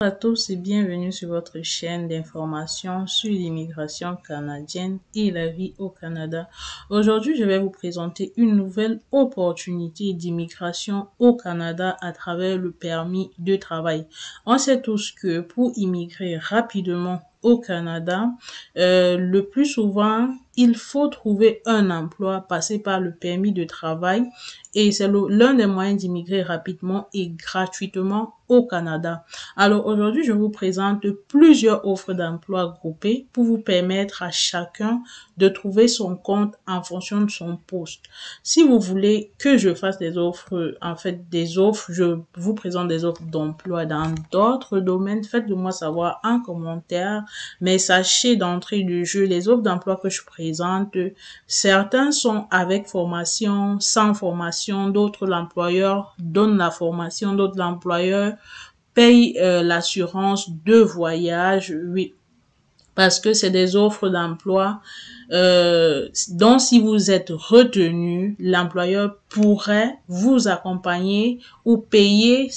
Bonjour à tous et bienvenue sur votre chaîne d'information sur l'immigration canadienne et la vie au Canada. Aujourd'hui, je vais vous présenter une nouvelle opportunité d'immigration au Canada à travers le permis de travail. On sait tous que pour immigrer rapidement au Canada, le plus souvent, il faut trouver un emploi, passer par le permis de travail et c'est l'un des moyens d'immigrer rapidement et gratuitement au Canada. Alors aujourd'hui, je vous présente plusieurs offres d'emploi groupées pour vous permettre à chacun de trouver son compte en fonction de son poste. Si vous voulez que je fasse des offres, je vous présente des offres d'emploi dans d'autres domaines, faites-le-moi savoir en commentaire. Mais sachez d'entrée de jeu, les offres d'emploi que je présente, certains sont avec formation, sans formation, d'autres l'employeur donne la formation, d'autres l'employeur paye l'assurance de voyage, oui, parce que c'est des offres d'emploi dont si vous êtes retenu, l'employeur pourrait vous accompagner ou payer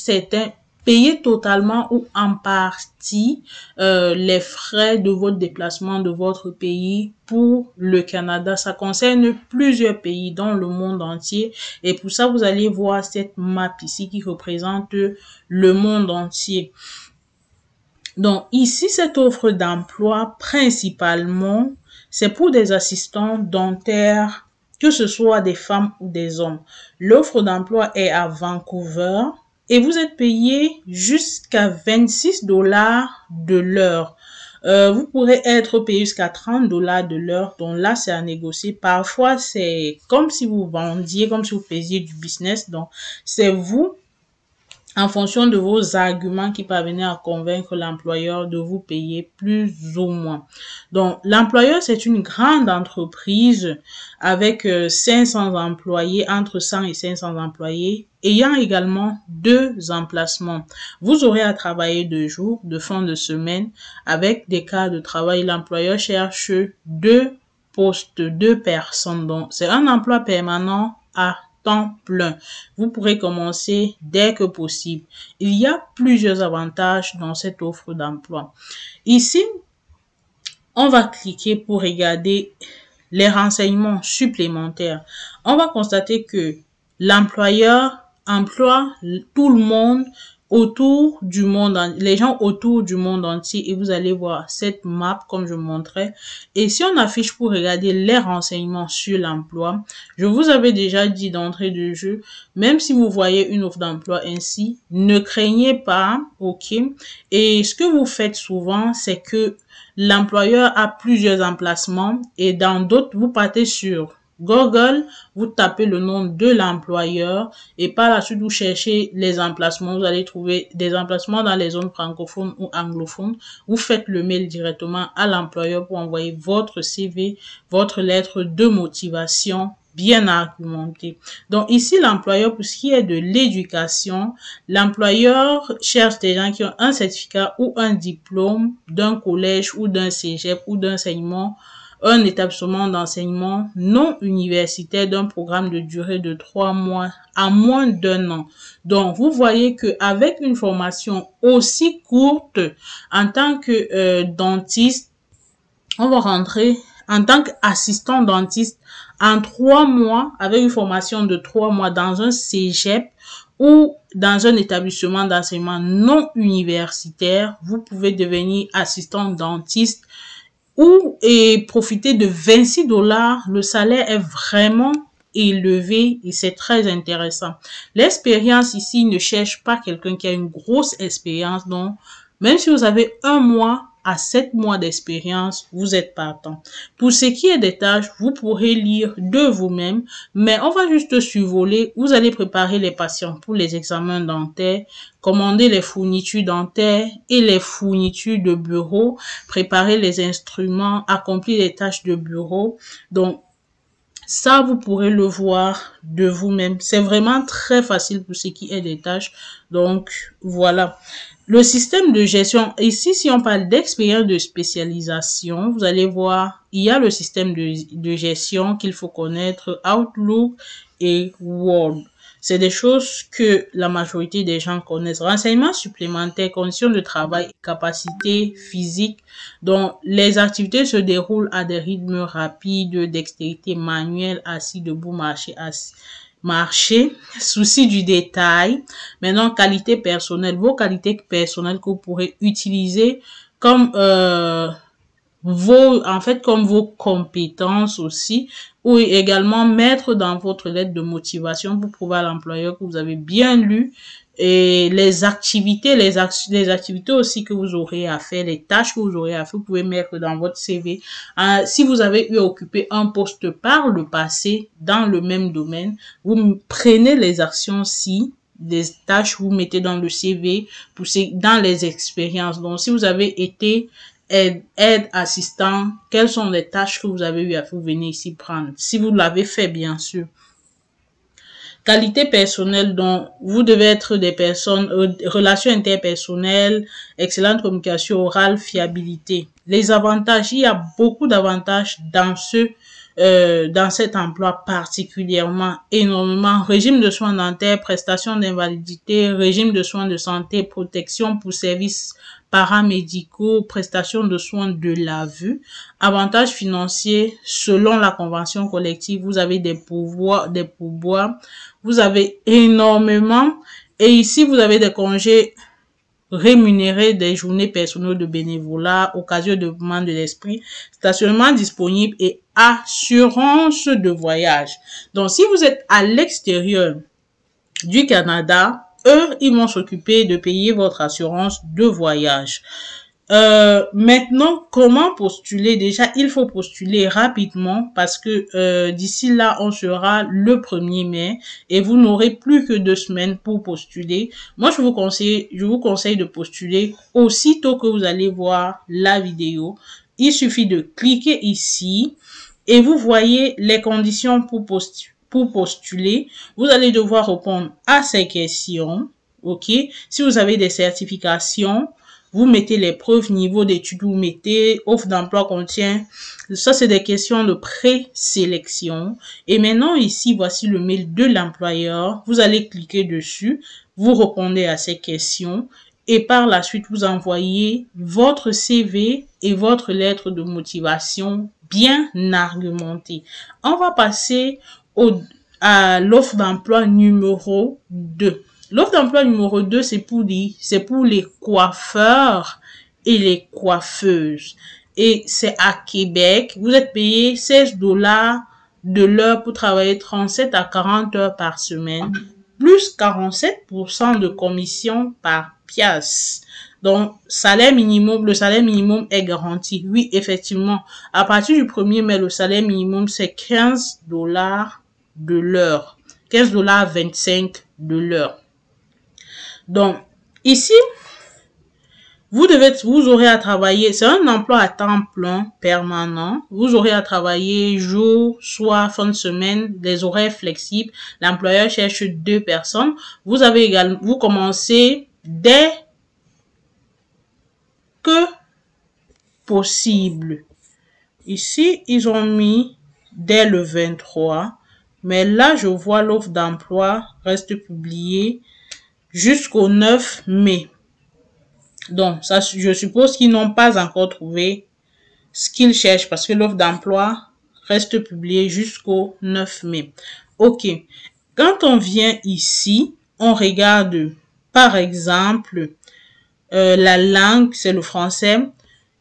totalement ou en partie les frais de votre déplacement de votre pays pour le Canada. Ça concerne plusieurs pays dans le monde entier et pour ça, vous allez voir cette map ici qui représente le monde entier. Donc ici, cette offre d'emploi, principalement, c'est pour des assistants dentaires, que ce soit des femmes ou des hommes. L'offre d'emploi est à Vancouver et vous êtes payé jusqu'à 26 $ de l'heure. Vous pourrez être payé jusqu'à 30 $ de l'heure. Donc là, c'est à négocier. Parfois, c'est comme si vous vendiez, comme si vous faisiez du business. Donc, c'est vous, en fonction de vos arguments qui parvenaient à convaincre l'employeur de vous payer plus ou moins. Donc, l'employeur, c'est une grande entreprise avec 500 employés, entre 100 et 500 employés, ayant également 2 emplacements. Vous aurez à travailler 2 jours de fin de semaine avec des cas de travail. L'employeur cherche 2 postes, 2 personnes. Donc, c'est un emploi permanent à temps plein. Vous pourrez commencer dès que possible. Il y a plusieurs avantages dans cette offre d'emploi. Ici, on va cliquer pour regarder les renseignements supplémentaires. On va constater que l'employeur emploie tout le monde autour du monde, les gens autour du monde entier, et vous allez voir cette map comme je montrais. Et si on affiche pour regarder les renseignements sur l'emploi, je vous avais déjà dit d'entrée de jeu, même si vous voyez une offre d'emploi ainsi, ne craignez pas, ok? Et ce que vous faites souvent, c'est que l'employeur a plusieurs emplacements et dans d'autres, vous partez sur Google, vous tapez le nom de l'employeur et par la suite, vous cherchez les emplacements. Vous allez trouver des emplacements dans les zones francophones ou anglophones. Vous faites le mail directement à l'employeur pour envoyer votre CV, votre lettre de motivation bien argumentée. Donc ici, l'employeur, pour ce qui est de l'éducation, l'employeur cherche des gens qui ont un certificat ou un diplôme d'un collège ou d'un cégep ou d'un enseignement, un établissement d'enseignement non universitaire d'un programme de durée de 3 mois à moins d'1 an. Donc, vous voyez que avec une formation aussi courte en tant que dentiste, on va rentrer en tant qu'assistant dentiste en 3 mois avec une formation de 3 mois dans un cégep ou dans un établissement d'enseignement non universitaire. Vous pouvez devenir assistant dentiste et profiter de 26 $. Le salaire est vraiment élevé et c'est très intéressant. L'expérience ici ne cherche pas quelqu'un qui a une grosse expérience. Donc, même si vous avez 1 mois à 7 mois d'expérience, vous êtes partant. Pour ce qui est des tâches, vous pourrez lire de vous-même, mais on va juste survoler. Vous allez préparer les patients pour les examens dentaires, commander les fournitures dentaires et les fournitures de bureau, préparer les instruments, accomplir les tâches de bureau. Donc, ça, vous pourrez le voir de vous-même. C'est vraiment très facile pour ce qui est des tâches. Donc, voilà. Le système de gestion, ici, si on parle d'expérience de spécialisation, vous allez voir, il y a le système de gestion qu'il faut connaître, Outlook et Word. C'est des choses que la majorité des gens connaissent. Renseignements supplémentaires, conditions de travail, capacités physiques. Donc, les activités se déroulent à des rythmes rapides, dextérité manuelle, assis, debout, marcher, souci du détail. Maintenant, qualité personnelle, vos qualités personnelles que vous pourrez utiliser comme comme vos compétences aussi, ou également mettre dans votre lettre de motivation pour prouver à l'employeur que vous avez bien lu, et les activités, les activités aussi que vous aurez à faire, les tâches que vous aurez à faire, vous pouvez mettre dans votre CV. Si vous avez eu à occuper un poste par le passé dans le même domaine, vous prenez les actions-ci, des tâches, vous mettez dans le CV, poussez dans les expériences. Donc, si vous avez été aide, assistant, quelles sont les tâches que vous avez eu à faire, vous venez ici prendre. Si vous l'avez fait, bien sûr. Qualité personnelle, donc, vous devez être des personnes, relations interpersonnelles, excellente communication orale, fiabilité. Les avantages, il y a beaucoup d'avantages dans cet emploi particulièrement, énormément. Régime de soins dentaires, prestations d'invalidité, régime de soins de santé, protection pour services paramédicaux, prestations de soins de la vue, avantages financiers selon la convention collective, vous avez des pourboires, vous avez énormément, et ici vous avez des congés rémunérés, des journées personnelles de bénévolat, occasion de mouvement de l'esprit, stationnement disponible et assurance de voyage. Donc, si vous êtes à l'extérieur du Canada, eux, ils vont s'occuper de payer votre assurance de voyage. Maintenant, comment postuler? Déjà, il faut postuler rapidement parce que d'ici là, on sera le 1er mai et vous n'aurez plus que 2 semaines pour postuler. Moi, je vous conseille de postuler aussitôt que vous allez voir la vidéo. Il suffit de cliquer ici et vous voyez les conditions pour postuler. Vous allez devoir répondre à ces questions. OK? Si vous avez des certifications, vous mettez les preuves, niveau d'études, vous mettez offre d'emploi contient. Ça, c'est des questions de présélection. Et maintenant, ici, voici le mail de l'employeur. Vous allez cliquer dessus. Vous répondez à ces questions. Et par la suite, vous envoyez votre CV et votre lettre de motivation bien argumentée. On va passer à l'offre d'emploi numéro 2. L'offre d'emploi numéro 2, c'est pour les coiffeurs et les coiffeuses. Et c'est à Québec. Vous êtes payé 16 $ de l'heure pour travailler 37 à 40 heures par semaine, plus 47% de commission par pièce. Donc, le salaire minimum est garanti. Oui, effectivement, à partir du 1er mai, le salaire minimum, c'est 15 $ de l'heure. 15,25 $ de l'heure. Donc, ici, vous aurez à travailler, c'est un emploi à temps plein permanent. Vous aurez à travailler jour, soir, fin de semaine, des horaires flexibles. L'employeur cherche 2 personnes. Vous commencez dès que possible. Ici, ils ont mis dès le 23. Mais là, je vois l'offre d'emploi reste publiée jusqu'au 9 mai. Donc, ça, je suppose qu'ils n'ont pas encore trouvé ce qu'ils cherchent parce que l'offre d'emploi reste publiée jusqu'au 9 mai. OK. Quand on vient ici, on regarde, par exemple, la langue, c'est le français.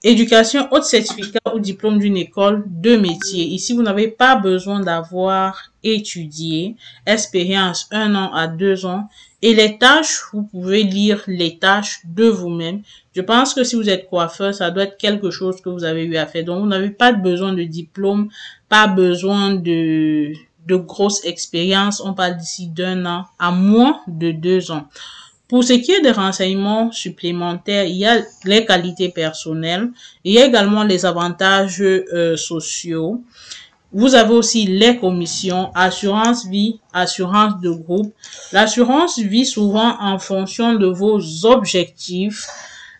Éducation, haute certificat ou diplôme d'une école de métier. Ici, vous n'avez pas besoin d'avoir étudié. Expérience 1 an à 2 ans. Et les tâches, vous pouvez lire les tâches de vous-même. Je pense que si vous êtes coiffeur, ça doit être quelque chose que vous avez eu à faire. Donc, vous n'avez pas besoin de diplôme, pas besoin de grosse expérience. On parle d'ici d'1 an à moins de 2 ans. Pour ce qui est des renseignements supplémentaires, il y a les qualités personnelles, il y a également les avantages sociaux. Vous avez aussi les commissions, assurance vie, assurance de groupe. L'assurance vie souvent en fonction de vos objectifs.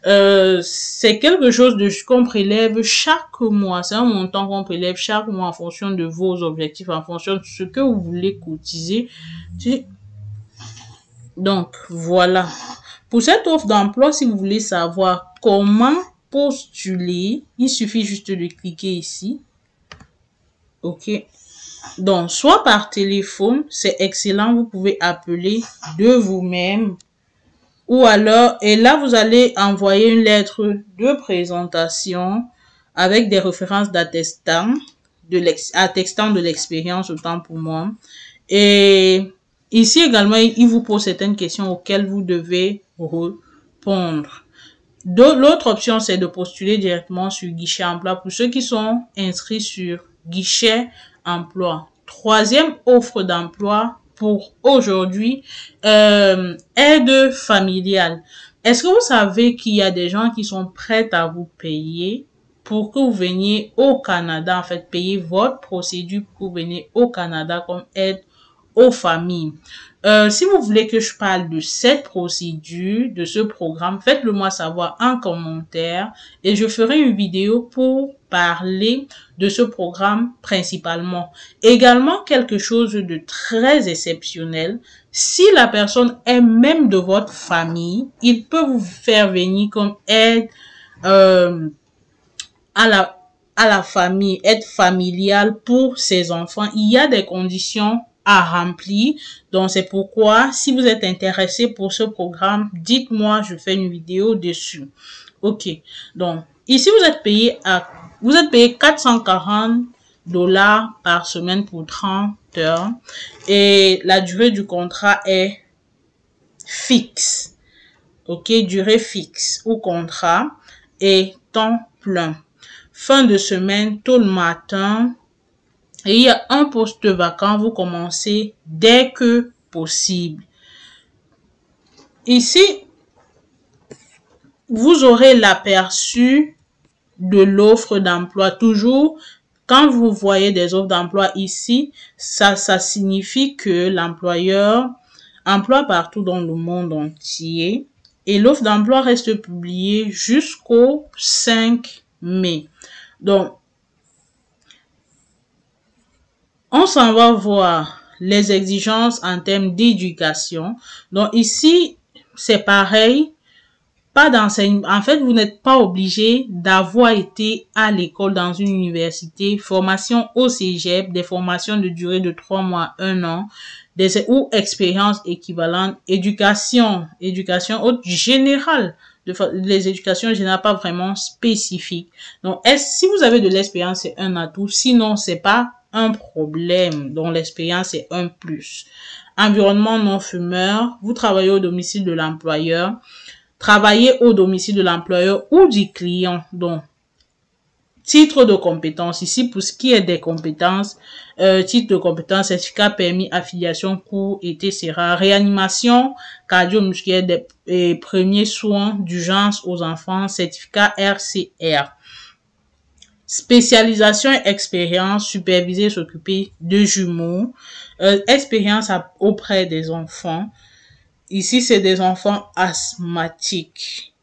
C'est quelque chose qu'on prélève chaque mois. C'est un montant qu'on prélève chaque mois en fonction de vos objectifs, en fonction de ce que vous voulez cotiser. Donc, voilà. Pour cette offre d'emploi, si vous voulez savoir comment postuler, il suffit juste de cliquer ici. OK. Donc, soit par téléphone, c'est excellent, vous pouvez appeler de vous-même. Ou alors, et là, vous allez envoyer une lettre de présentation avec des références attestant de l'expérience, autant pour moi. Et ici également, il vous pose certaines questions auxquelles vous devez répondre. L'autre option, c'est de postuler directement sur Guichet Emploi pour ceux qui sont inscrits sur Guichet Emploi. Troisième offre d'emploi pour aujourd'hui, aide familiale. Est-ce que vous savez qu'il y a des gens qui sont prêts à vous payer pour que vous veniez au Canada, en fait, payer votre procédure pour que vous veniez au Canada comme aide aux familles. Si vous voulez que je parle de cette procédure, de ce programme, faites-le moi savoir en commentaire et je ferai une vidéo pour parler de ce programme principalement. Également, quelque chose de très exceptionnel, si la personne est même de votre famille, il peut vous faire venir comme aide à la famille, aide familiale pour ses enfants. Il y a des conditions à remplir. Donc, c'est pourquoi, si vous êtes intéressé pour ce programme, dites-moi, je fais une vidéo dessus. OK. Donc, ici, vous êtes payé 440 $ par semaine pour 30 heures. Et la durée du contrat est fixe. OK. Durée fixe ou contrat et temps plein. Fin de semaine, tôt le matin. Et il y a un poste vacant, vous commencez dès que possible. Ici, vous aurez l'aperçu de l'offre d'emploi. Toujours, quand vous voyez des offres d'emploi ici, ça signifie que l'employeur emploie partout dans le monde entier. Et l'offre d'emploi reste publiée jusqu'au 5 mai. Donc, on s'en va voir les exigences en termes d'éducation. Donc ici, c'est pareil. Pas d'enseignement. En fait, vous n'êtes pas obligé d'avoir été à l'école dans une université. Formation au cégep, des formations de durée de 3 mois, 1 an, ou expériences équivalentes. Éducation haute générale. Les éducations générales pas vraiment spécifiques. Donc, si vous avez de l'expérience, c'est un atout. Sinon, c'est pas un problème, dont l'expérience est un plus. Environnement non fumeur, vous travaillez au domicile de l'employeur, travaillez au domicile de l'employeur ou du client. Donc, titre de compétence, ici pour ce qui est des compétences, titre de compétence, certificat, permis, affiliation, cours, etc. Réanimation cardio-musculaire des premiers soins d'urgence aux enfants, certificat RCR. Spécialisation et expérience, superviser, s'occuper de jumeaux, expérience auprès des enfants. Ici, c'est des enfants asthmatiques.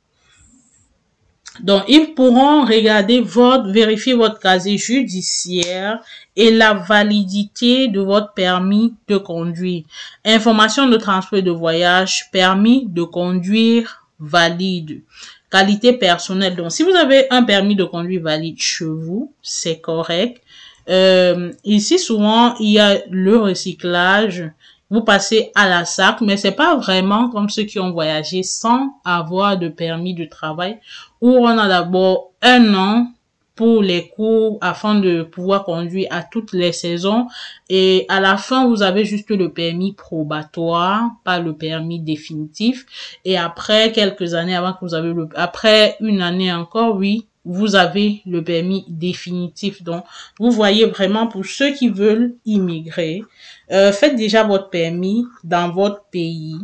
Donc, ils pourront vérifier votre casier judiciaire et la validité de votre permis de conduire. Information de transfert de voyage, permis de conduire valide. Qualité personnelle. Donc, si vous avez un permis de conduire valide chez vous, c'est correct. Ici, souvent, il y a le recyclage. Vous passez à la SAC, mais c'est pas vraiment comme ceux qui ont voyagé sans avoir de permis de travail, où on a d'abord 1 an pour les cours afin de pouvoir conduire à toutes les saisons. Et à la fin, vous avez juste le permis probatoire, pas le permis définitif. Et après quelques années, après 1 année encore, oui, vous avez le permis définitif. Donc, vous voyez vraiment pour ceux qui veulent immigrer, faites déjà votre permis dans votre pays.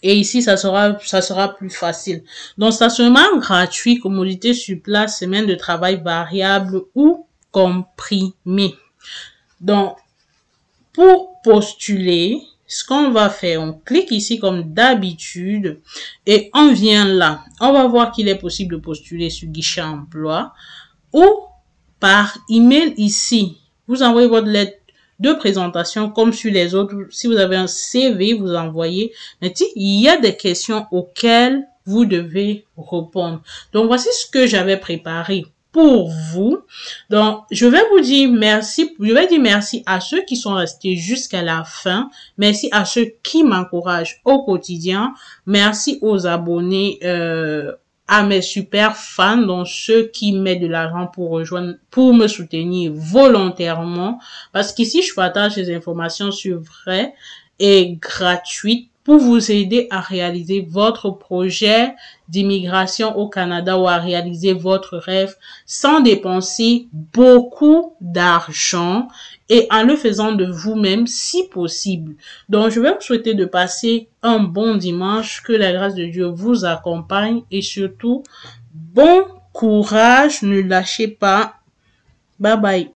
Et ici, ça sera plus facile. Donc, stationnement gratuit, commodité sur place, semaine de travail variable ou comprimé. Donc, pour postuler, ce qu'on va faire, on clique ici comme d'habitude et on vient là. On va voir qu'il est possible de postuler sur Guichet Emploi ou par email ici. Vous envoyez votre lettre de présentation comme sur les autres. Si vous avez un CV, vous envoyez. Mais il y a des questions auxquelles vous devez répondre. Donc, voici ce que j'avais préparé pour vous. Donc, je vais vous dire merci. Je vais dire merci à ceux qui sont restés jusqu'à la fin. Merci à ceux qui m'encouragent au quotidien. Merci aux abonnés, à mes super fans, donc ceux qui mettent de l'argent pour me soutenir volontairement. Parce qu'ici, je partage des informations sur vraies et gratuites pour vous aider à réaliser votre projet d'immigration au Canada ou à réaliser votre rêve sans dépenser beaucoup d'argent et en le faisant de vous-même si possible. Donc, je vais vous souhaiter de passer un bon dimanche, que la grâce de Dieu vous accompagne et surtout, bon courage, ne lâchez pas. Bye bye.